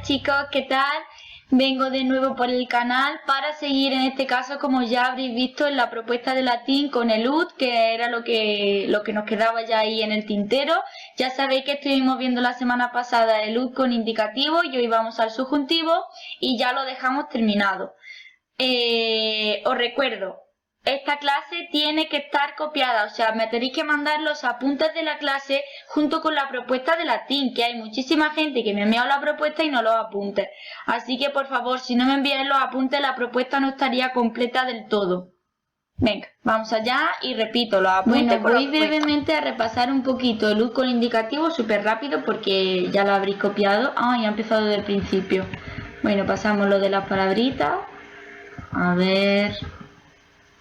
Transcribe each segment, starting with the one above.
chicos, ¿qué tal? Vengo de nuevo por el canal para seguir en este caso, como ya habréis visto, en la propuesta de latín con el ud, que era lo que nos quedaba ya ahí en el tintero. Ya sabéis que estuvimos viendo la semana pasada el ud con indicativo y hoy vamos al subjuntivo y ya lo dejamos terminado. Os recuerdo, esta clase tiene que estar copiada, o sea, me tenéis que mandar los apuntes de la clase junto con la propuesta de latín, que hay muchísima gente que me ha enviado la propuesta y no los apuntes. Así que por favor, si no me enviáis los apuntes, la propuesta no estaría completa del todo. Venga, vamos allá y repito los apuntes. Bueno, voy brevemente a repasar un poquito el ud con indicativo, súper rápido porque ya lo habréis copiado. Ah, ya ha empezado desde el principio. Bueno, pasamos lo de las palabritas. A ver...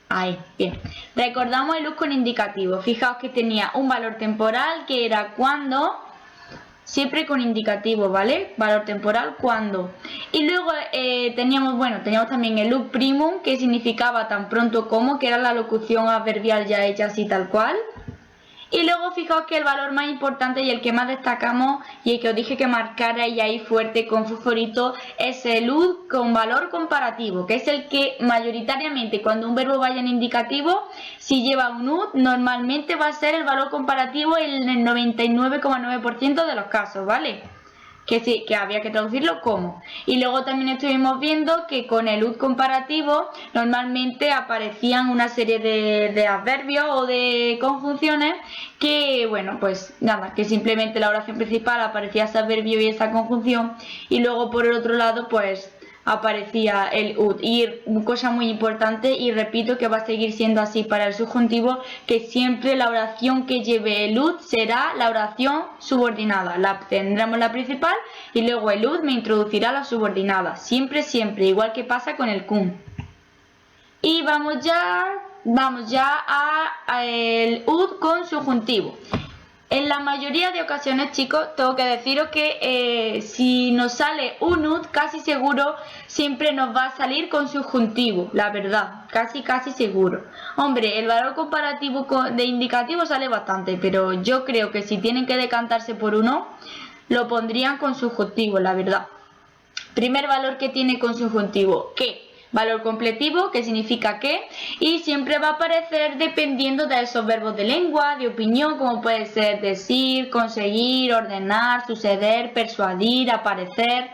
Ahí, bien. Recordamos el ud con indicativo. Fijaos que tenía un valor temporal que era cuando, siempre con indicativo, ¿vale? Valor temporal cuando. Y luego teníamos también el ud primum, que significaba tan pronto como, que era la locución adverbial ya hecha así tal cual. Y luego fijaos que el valor más importante y el que más destacamos y el que os dije que marcarais ahí fuerte con fosforito es el ud con valor comparativo, que es el que mayoritariamente cuando un verbo vaya en indicativo, si lleva un ud, normalmente va a ser el valor comparativo en el 99,9% de los casos, ¿vale? Que sí, que había que traducirlo como. Y luego también estuvimos viendo que con el ud comparativo normalmente aparecían una serie de adverbios o de conjunciones que, bueno, pues nada, que simplemente la oración principal aparecía ese adverbio y esa conjunción y luego por el otro lado pues aparecía el ud. Y cosa muy importante, y repito que va a seguir siendo así para el subjuntivo, que siempre la oración que lleve el ud será la oración subordinada. Tendremos la principal y luego el ud me introducirá la subordinada. Siempre, siempre, igual que pasa con el cum. Y vamos ya a el ud con subjuntivo. En la mayoría de ocasiones, chicos, tengo que deciros que si nos sale un ud, casi seguro siempre nos va a salir con subjuntivo, la verdad, casi seguro. Hombre, el valor comparativo de indicativo sale bastante, pero yo creo que si tienen que decantarse por uno, lo pondrían con subjuntivo, la verdad. Primer valor que tiene con subjuntivo, ¿qué? Valor completivo, que significa que, y siempre va a aparecer dependiendo de esos verbos de lengua, de opinión, como puede ser decir, conseguir, ordenar, suceder, persuadir, aparecer.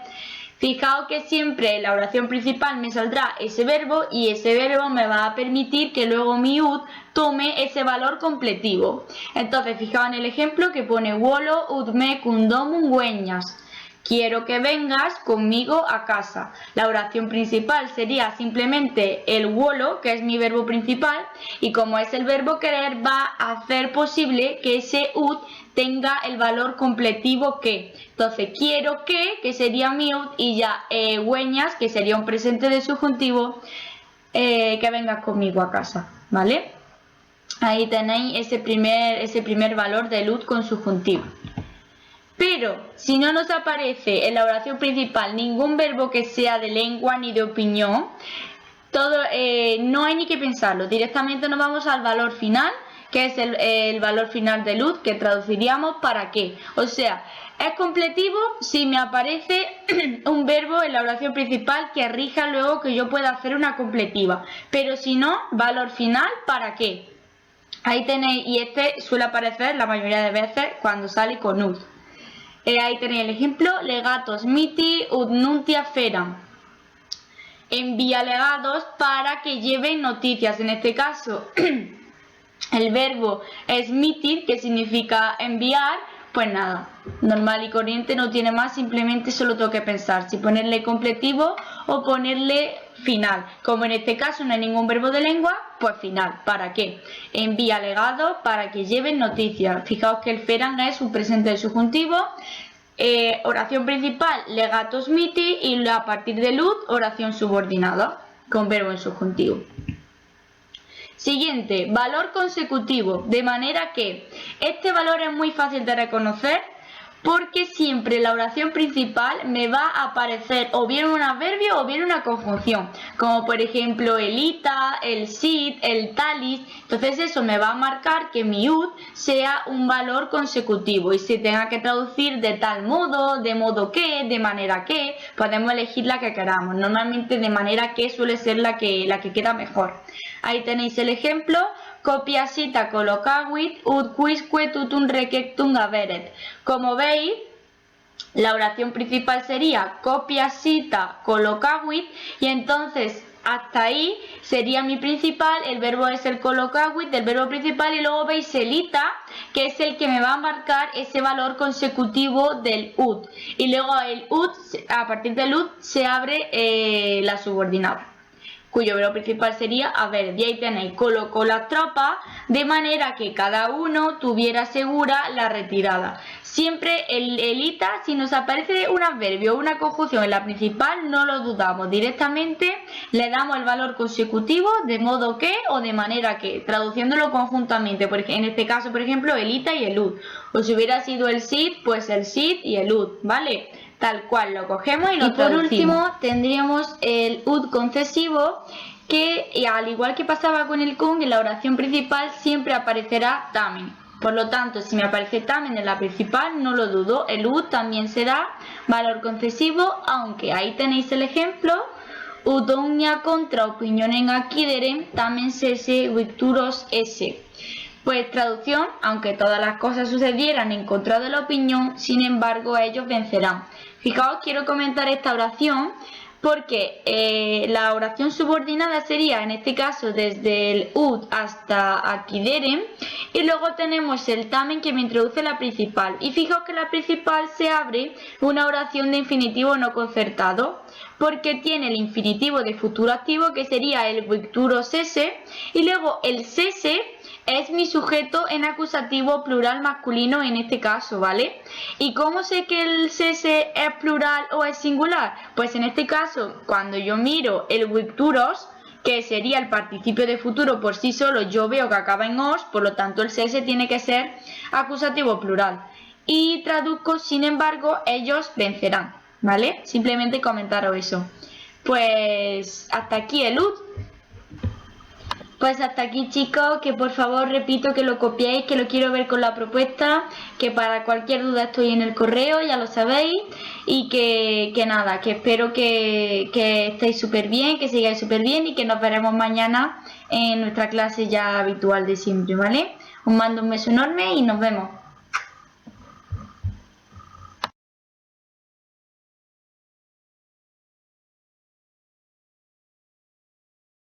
Fijaos que siempre en la oración principal me saldrá ese verbo y ese verbo me va a permitir que luego mi ud tome ese valor completivo. Entonces, fijaos en el ejemplo que pone Wolo ud me cundomum hueñas. Quiero que vengas conmigo a casa. La oración principal sería simplemente el wolo, que es mi verbo principal, y como es el verbo querer, va a hacer posible que ese ud tenga el valor completivo que. Entonces, quiero que sería mi ud, y ya hueñas, que sería un presente de subjuntivo, que vengas conmigo a casa, ¿vale? Ahí tenéis ese primer valor del ud con subjuntivo. Pero si no nos aparece en la oración principal ningún verbo que sea de lengua ni de opinión, no hay ni que pensarlo. Directamente nos vamos al valor final, que es el valor final del ud, que traduciríamos para qué. O sea, es completivo si me aparece un verbo en la oración principal que rija luego que yo pueda hacer una completiva. Pero si no, valor final para qué. Ahí tenéis, y este suele aparecer la mayoría de veces cuando sale con ud. Ahí tenéis el ejemplo, legatos miti ut nuntia feram. Envía legados para que lleven noticias. En este caso, el verbo es mitir, que significa enviar. Pues nada, normal y corriente, no tiene más, simplemente solo tengo que pensar si ponerle completivo o ponerle final. Como en este caso no hay ningún verbo de lengua, pues final. ¿Para qué? Envía legados para que lleven noticias. Fijaos que el feran es un presente del subjuntivo. Oración principal, legatos miti, y a partir del ud, oración subordinada con verbo en subjuntivo. Siguiente, valor consecutivo, de manera que este valor es muy fácil de reconocer porque siempre la oración principal me va a aparecer o bien un adverbio o bien una conjunción, como por ejemplo el ita, el sit, el talis. Entonces eso me va a marcar que mi ud sea un valor consecutivo y se tenga que traducir de tal modo, de modo que, de manera que. Podemos elegir la que queramos. Normalmente de manera que suele ser la que queda mejor. Ahí tenéis el ejemplo. Copia cita colocavit ut quisque tutum requectum averet. Como veis, la oración principal sería copia cita colocavit y entonces hasta ahí sería mi principal, el verbo es el colocavit del verbo principal y luego veis el ita, que es el que me va a marcar ese valor consecutivo del ud. Y luego el ud, a partir del ud se abre la subordinada, cuyo verbo principal sería haber. Y ahí tenéis, colocó las tropas de manera que cada uno tuviera segura la retirada. Siempre el ita, si nos aparece un adverbio o una conjunción en la principal, no lo dudamos, directamente le damos el valor consecutivo de modo que o de manera que, traduciéndolo conjuntamente, porque en este caso, por ejemplo, el ita y el ud. O si hubiera sido el sit, pues el sit y el ud, ¿vale? Tal cual lo cogemos y lo traducimos. Por último tendríamos el ud concesivo, que al igual que pasaba con el con, en la oración principal siempre aparecerá tamen. Por lo tanto, si me aparece tamen en la principal, no lo dudo, el ud también será valor concesivo, aunque ahí tenéis el ejemplo. Udonia contra opinionen acquideren tamen sese victuros esse. Pues traducción, aunque todas las cosas sucedieran en contra de la opinión, sin embargo ellos vencerán. Fijaos, quiero comentar esta oración porque la oración subordinada sería en este caso desde el ud hasta acquideren y luego tenemos el tamen que me introduce la principal. Y fijaos que la principal se abre una oración de infinitivo no concertado porque tiene el infinitivo de futuro activo que sería el victuros esse y luego el sese es mi sujeto en acusativo plural masculino en este caso, ¿vale? ¿Y cómo sé que el sese es plural o es singular? Pues en este caso, cuando yo miro el victuros, que sería el participio de futuro por sí solo, yo veo que acaba en os, por lo tanto el sese tiene que ser acusativo plural. Y traduzco, sin embargo, ellos vencerán, ¿vale? Simplemente comentaros eso. Pues hasta aquí el ud. Pues hasta aquí, chicos, que por favor repito que lo copiéis, que lo quiero ver con la propuesta, que para cualquier duda estoy en el correo, ya lo sabéis, y que nada, que espero que estéis súper bien, que sigáis súper bien y que nos veremos mañana en nuestra clase ya habitual de siempre, ¿vale? Os mando un beso enorme y nos vemos.